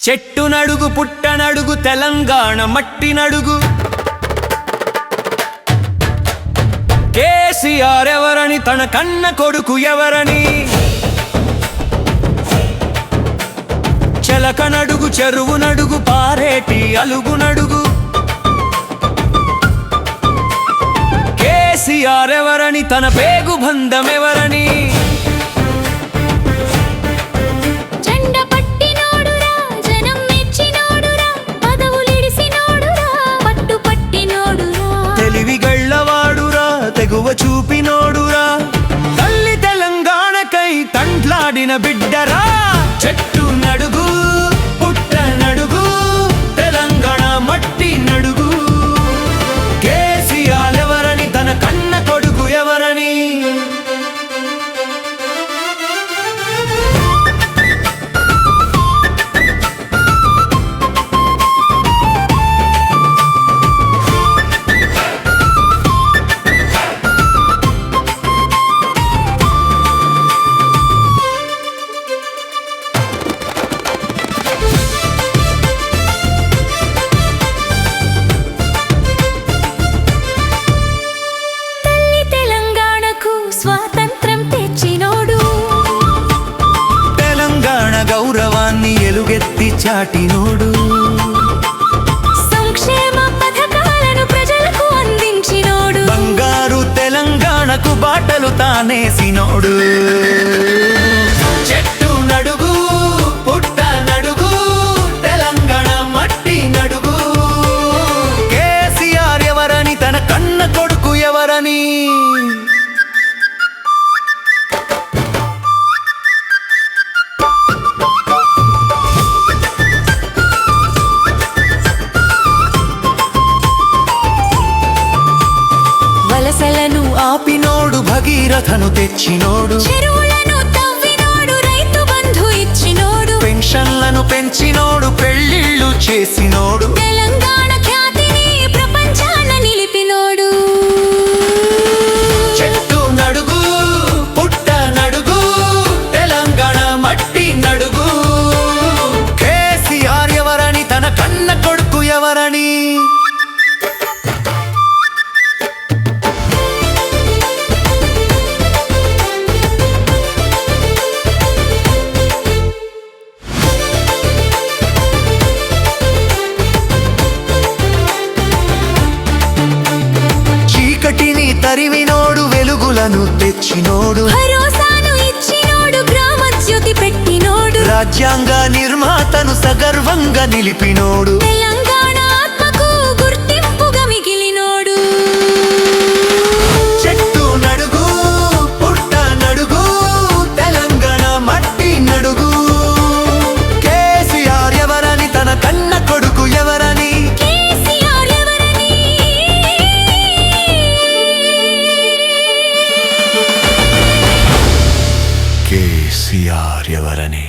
చెట్టు నడుగు పుట్టనడుగు తెలంగాణ మట్టి నడుగు కేసీఆర్ ఎవరని తన కన్న కొడుకు ఎవరని చెలక నడుగు చెరువు నడుగు పారేటి అలుగు నడుగు కేసీఆర్ ఎవరని తన పేగు బంధం ఎవరని తెగువ చూపినోడురా తల్లి తెలంగాణకై తండ్లాడిన బిడ్డరా చెట్టు నడుగు పుట్ట నడుగు తెలంగాణ మట్టి నడుగు కేసీఆర్ ఎవరని తన కన్న కొడుకు ఎవరని స్వాతంత్రం తెచ్చినోడు తెలంగాణ గౌరవాన్ని ఎలుగెత్తి చాటినోడు సంక్షేమ పథకాలను ప్రజలకు అందించినోడు బంగారు తెలంగాణకు బాటలు తానేసినోడు చెట్టు నడుగు పుట్ట నడుగు తెలంగాణ మట్టి నడుగు కేసీఆర్ ఎవరని తన కన్న కొడుకు ఎవరని వలసలను ఆపినోడు భగీరథను తెచ్చినోడు చెరువులను తవ్వినోడు రైతు బంధు ఇచ్చినోడు పెన్షన్లను పెంచినోడు పెళ్లిళ్ళు చేసినోడు తెలంగాణ ఖ్యాతిని ప్రపంచాన నిలిపినోడు చెట్టు నడుగు పుట్ట నడుగు తెలంగాణ మట్టి నడుగు కేసీఆర్ ఎవరని తన కన్న కొడుకు ఎవరని చీకటిని తరిమినోడు వెలుగులను తెచ్చినోడు భరోసాను ఇచ్చినోడు గ్రామజ్యోతి పెట్టినోడు రాజ్యాంగ నిర్మాతను సగర్వంగా నిలిపినోడు తెలంగాణ ఆత్మకు గుర్తింపుగా మిగిలినోడు చెట్టు నడుగు పుట్ట నడుగు తెలంగాణ మట్టి నడుగు కేసీఆర్ ఎవరని తన కన్న కొడుకు ఎవరని కేసీఆర్ ఎవరని కేసీఆర్ ఎవరని